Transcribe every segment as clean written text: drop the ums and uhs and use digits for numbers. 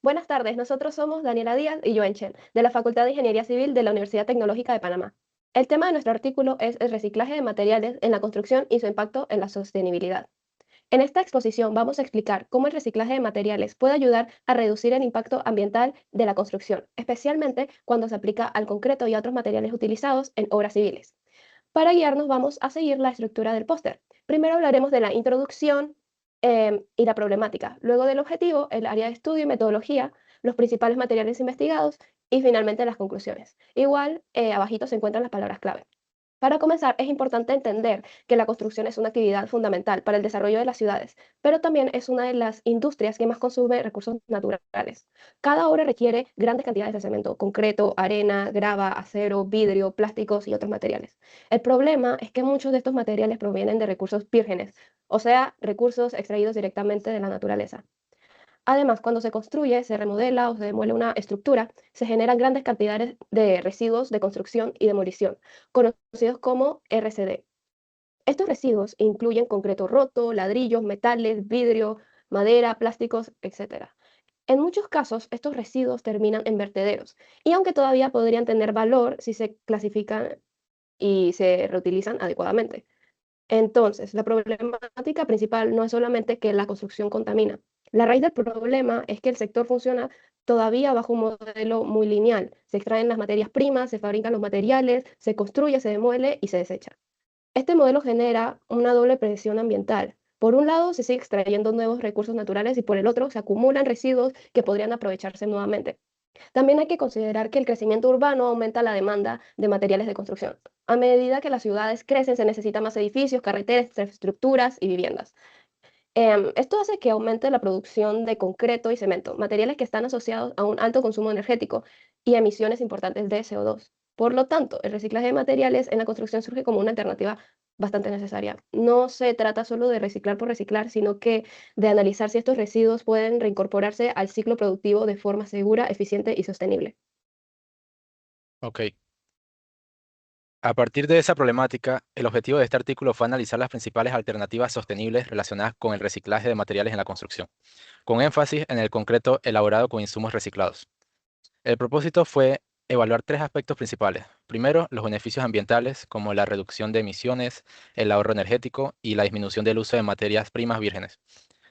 Buenas tardes, nosotros somos Daniela Díaz y Joen Chen, de la Facultad de Ingeniería Civil de la Universidad Tecnológica de Panamá. El tema de nuestro artículo es el reciclaje de materiales en la construcción y su impacto en la sostenibilidad. En esta exposición vamos a explicar cómo el reciclaje de materiales puede ayudar a reducir el impacto ambiental de la construcción, especialmente cuando se aplica al concreto y a otros materiales utilizados en obras civiles. Para guiarnos vamos a seguir la estructura del póster. Primero hablaremos de la introducción y la problemática, luego del objetivo, el área de estudio y metodología, los principales materiales investigados y finalmente las conclusiones. Igual, abajito se encuentran las palabras clave. Para comenzar, es importante entender que la construcción es una actividad fundamental para el desarrollo de las ciudades, pero también es una de las industrias que más consume recursos naturales. Cada obra requiere grandes cantidades de cemento, concreto, arena, grava, acero, vidrio, plásticos y otros materiales. El problema es que muchos de estos materiales provienen de recursos vírgenes, o sea, recursos extraídos directamente de la naturaleza. Además, cuando se construye, se remodela o se demuele una estructura, se generan grandes cantidades de residuos de construcción y demolición, conocidos como RCD. Estos residuos incluyen concreto roto, ladrillos, metales, vidrio, madera, plásticos, etc. En muchos casos, estos residuos terminan en vertederos, y aunque todavía podrían tener valor si se clasifican y se reutilizan adecuadamente. Entonces, la problemática principal no es solamente que la construcción contamina. La raíz del problema es que el sector funciona todavía bajo un modelo muy lineal. Se extraen las materias primas, se fabrican los materiales, se construye, se demuele y se desecha. Este modelo genera una doble presión ambiental. Por un lado, se sigue extrayendo nuevos recursos naturales y por el otro, se acumulan residuos que podrían aprovecharse nuevamente. También hay que considerar que el crecimiento urbano aumenta la demanda de materiales de construcción. A medida que las ciudades crecen, se necesitan más edificios, carreteras, infraestructuras y viviendas. Esto hace que aumente la producción de concreto y cemento, materiales que están asociados a un alto consumo energético y emisiones importantes de CO2. Por lo tanto, el reciclaje de materiales en la construcción surge como una alternativa bastante necesaria. No se trata solo de reciclar por reciclar, sino que de analizar si estos residuos pueden reincorporarse al ciclo productivo de forma segura, eficiente y sostenible. Ok. A partir de esa problemática, el objetivo de este artículo fue analizar las principales alternativas sostenibles relacionadas con el reciclaje de materiales en la construcción, con énfasis en el concreto elaborado con insumos reciclados. El propósito fue evaluar tres aspectos principales. Primero, los beneficios ambientales, como la reducción de emisiones, el ahorro energético y la disminución del uso de materias primas vírgenes.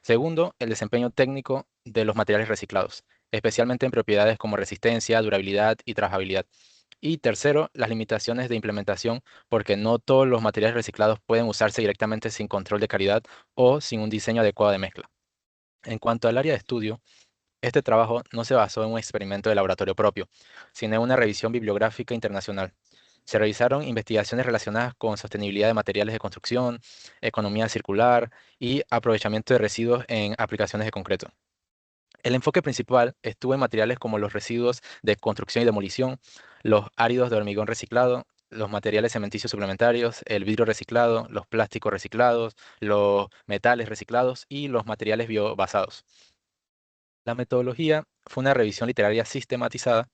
Segundo, el desempeño técnico de los materiales reciclados, especialmente en propiedades como resistencia, durabilidad y trabajabilidad. Y tercero, las limitaciones de implementación, porque no todos los materiales reciclados pueden usarse directamente sin control de calidad o sin un diseño adecuado de mezcla. En cuanto al área de estudio, este trabajo no se basó en un experimento de laboratorio propio, sino en una revisión bibliográfica internacional. Se realizaron investigaciones relacionadas con sostenibilidad de materiales de construcción, economía circular y aprovechamiento de residuos en aplicaciones de concreto. El enfoque principal estuvo en materiales como los residuos de construcción y demolición, los áridos de hormigón reciclado, los materiales cementicios suplementarios, el vidrio reciclado, los plásticos reciclados, los metales reciclados y los materiales biobasados. La metodología fue una revisión literaria sistematizada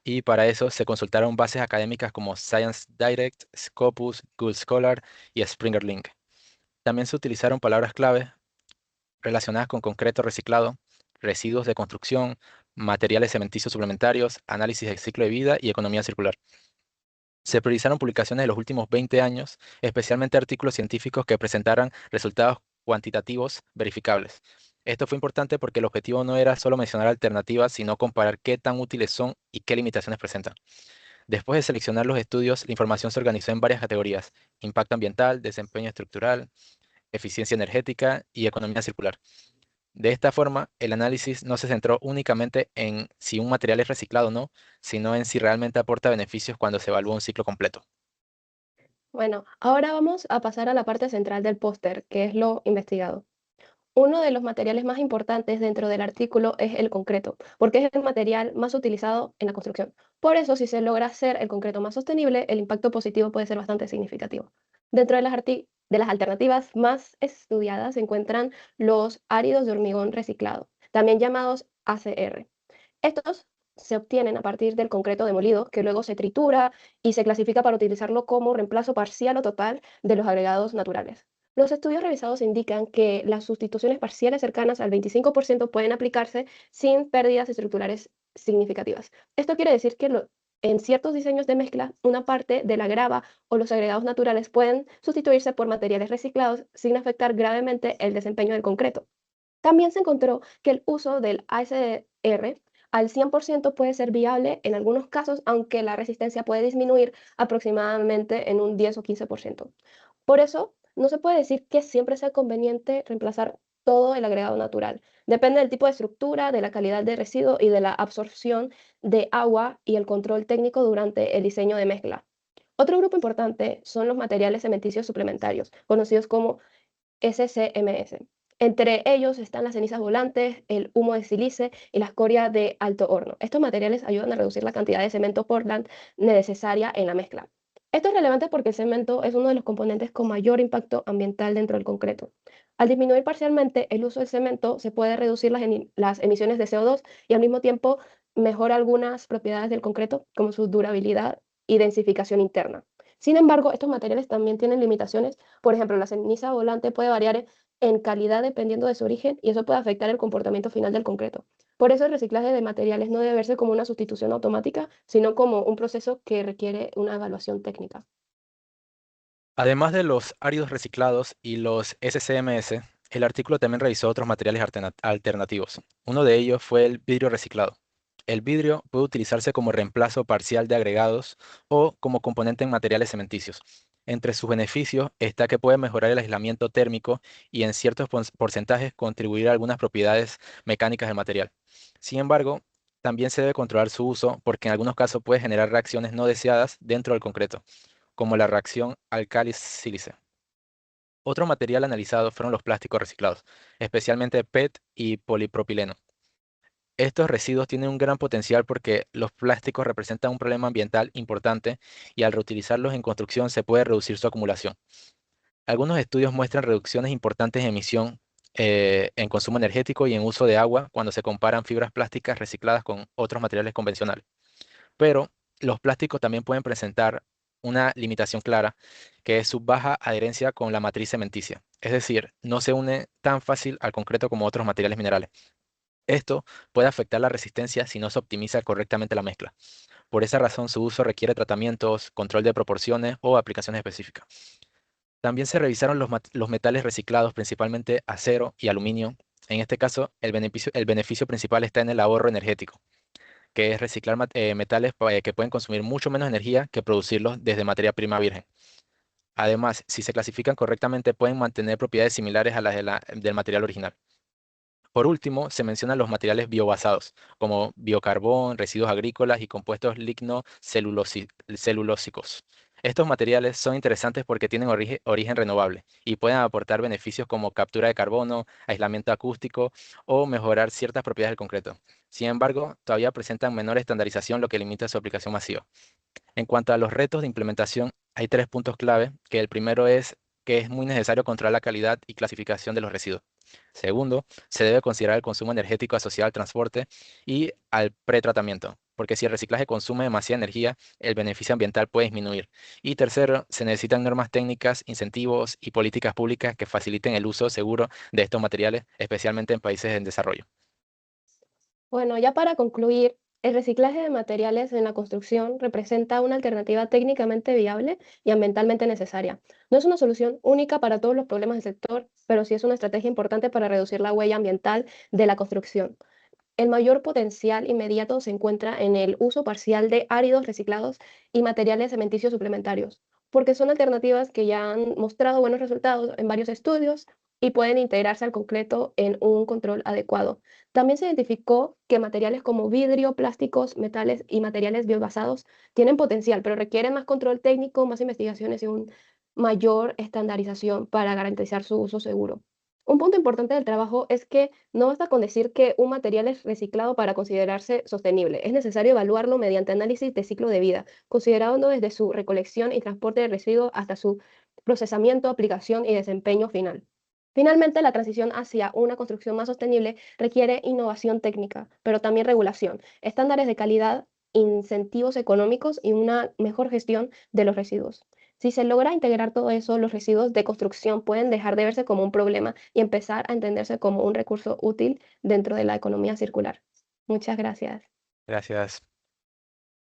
y para eso se consultaron bases académicas como Science Direct, Scopus, Google Scholar y Springer Link. También se utilizaron palabras clave relacionadas con concreto reciclado, residuos de construcción, materiales cementicios suplementarios, análisis del ciclo de vida y economía circular. Se priorizaron publicaciones de los últimos 20 años, especialmente artículos científicos que presentaran resultados cuantitativos verificables. Esto fue importante porque el objetivo no era solo mencionar alternativas, sino comparar qué tan útiles son y qué limitaciones presentan. Después de seleccionar los estudios, la información se organizó en varias categorías: impacto ambiental, desempeño estructural, eficiencia energética y economía circular. De esta forma, el análisis no se centró únicamente en si un material es reciclado o no, sino en si realmente aporta beneficios cuando se evalúa un ciclo completo. Bueno, ahora vamos a pasar a la parte central del póster, que es lo investigado. Uno de los materiales más importantes dentro del artículo es el concreto, porque es el material más utilizado en la construcción. Por eso, si se logra hacer el concreto más sostenible, el impacto positivo puede ser bastante significativo. Dentro de de las alternativas más estudiadas se encuentran los áridos de hormigón reciclado, también llamados ACR. Estos se obtienen a partir del concreto demolido, que luego se tritura y se clasifica para utilizarlo como reemplazo parcial o total de los agregados naturales. Los estudios revisados indican que las sustituciones parciales cercanas al 25% pueden aplicarse sin pérdidas estructurales significativas. Esto quiere decir que en ciertos diseños de mezcla, una parte de la grava o los agregados naturales pueden sustituirse por materiales reciclados sin afectar gravemente el desempeño del concreto. También se encontró que el uso del ASR al 100% puede ser viable en algunos casos, aunque la resistencia puede disminuir aproximadamente en un 10 o 15%. Por eso, no se puede decir que siempre sea conveniente reemplazar todo el agregado natural. Depende del tipo de estructura, de la calidad del residuo y de la absorción de agua y el control técnico durante el diseño de mezcla. Otro grupo importante son los materiales cementicios suplementarios, conocidos como SCMS. Entre ellos están las cenizas volantes, el humo de sílice y la escoria de alto horno. Estos materiales ayudan a reducir la cantidad de cemento Portland necesaria en la mezcla. Esto es relevante porque el cemento es uno de los componentes con mayor impacto ambiental dentro del concreto. Al disminuir parcialmente el uso del cemento, se puede reducir las emisiones de CO2 y al mismo tiempo mejora algunas propiedades del concreto, como su durabilidad y densificación interna. Sin embargo, estos materiales también tienen limitaciones. Por ejemplo, la ceniza volante puede variar en calidad dependiendo de su origen y eso puede afectar el comportamiento final del concreto. Por eso el reciclaje de materiales no debe verse como una sustitución automática, sino como un proceso que requiere una evaluación técnica. Además de los áridos reciclados y los SCMS, el artículo también revisó otros materiales alternativos. Uno de ellos fue el vidrio reciclado. El vidrio puede utilizarse como reemplazo parcial de agregados o como componente en materiales cementicios. Entre sus beneficios está que puede mejorar el aislamiento térmico y en ciertos porcentajes contribuir a algunas propiedades mecánicas del material. Sin embargo, también se debe controlar su uso porque en algunos casos puede generar reacciones no deseadas dentro del concreto como la reacción álcali-sílice. Otro material analizado fueron los plásticos reciclados, especialmente PET y polipropileno. Estos residuos tienen un gran potencial porque los plásticos representan un problema ambiental importante y al reutilizarlos en construcción se puede reducir su acumulación. Algunos estudios muestran reducciones importantes en emisión, en consumo energético y en uso de agua cuando se comparan fibras plásticas recicladas con otros materiales convencionales. Pero los plásticos también pueden presentar una limitación clara, que es su baja adherencia con la matriz cementicia. Es decir, no se une tan fácil al concreto como otros materiales minerales. Esto puede afectar la resistencia si no se optimiza correctamente la mezcla. Por esa razón, su uso requiere tratamientos, control de proporciones o aplicaciones específicas. También se revisaron los metales reciclados, principalmente acero y aluminio. En este caso, el beneficio principal está en el ahorro energético, que es reciclar metales que pueden consumir mucho menos energía que producirlos desde materia prima virgen. Además, si se clasifican correctamente, pueden mantener propiedades similares a las del material original. Por último, se mencionan los materiales biobasados, como biocarbón, residuos agrícolas y compuestos lignocelulósicos. Estos materiales son interesantes porque tienen origen renovable y pueden aportar beneficios como captura de carbono, aislamiento acústico o mejorar ciertas propiedades del concreto. Sin embargo, todavía presentan menor estandarización, lo que limita su aplicación masiva. En cuanto a los retos de implementación, hay tres puntos clave, que el primero es que es muy necesario controlar la calidad y clasificación de los residuos. Segundo, se debe considerar el consumo energético asociado al transporte y al pretratamiento, porque si el reciclaje consume demasiada energía, el beneficio ambiental puede disminuir. Y tercero, se necesitan normas técnicas, incentivos y políticas públicas que faciliten el uso seguro de estos materiales, especialmente en países en desarrollo. Bueno, ya para concluir, el reciclaje de materiales en la construcción representa una alternativa técnicamente viable y ambientalmente necesaria. No es una solución única para todos los problemas del sector, pero sí es una estrategia importante para reducir la huella ambiental de la construcción. El mayor potencial inmediato se encuentra en el uso parcial de áridos reciclados y materiales cementicios suplementarios, porque son alternativas que ya han mostrado buenos resultados en varios estudios y pueden integrarse al concreto en un control adecuado. También se identificó que materiales como vidrio, plásticos, metales y materiales biobasados tienen potencial, pero requieren más control técnico, más investigaciones y una mayor estandarización para garantizar su uso seguro. Un punto importante del trabajo es que no basta con decir que un material es reciclado para considerarse sostenible. Es necesario evaluarlo mediante análisis de ciclo de vida, considerando desde su recolección y transporte de residuos hasta su procesamiento, aplicación y desempeño final. Finalmente, la transición hacia una construcción más sostenible requiere innovación técnica, pero también regulación, estándares de calidad, incentivos económicos y una mejor gestión de los residuos. Si se logra integrar todo eso, los residuos de construcción pueden dejar de verse como un problema y empezar a entenderse como un recurso útil dentro de la economía circular. Muchas gracias. Gracias.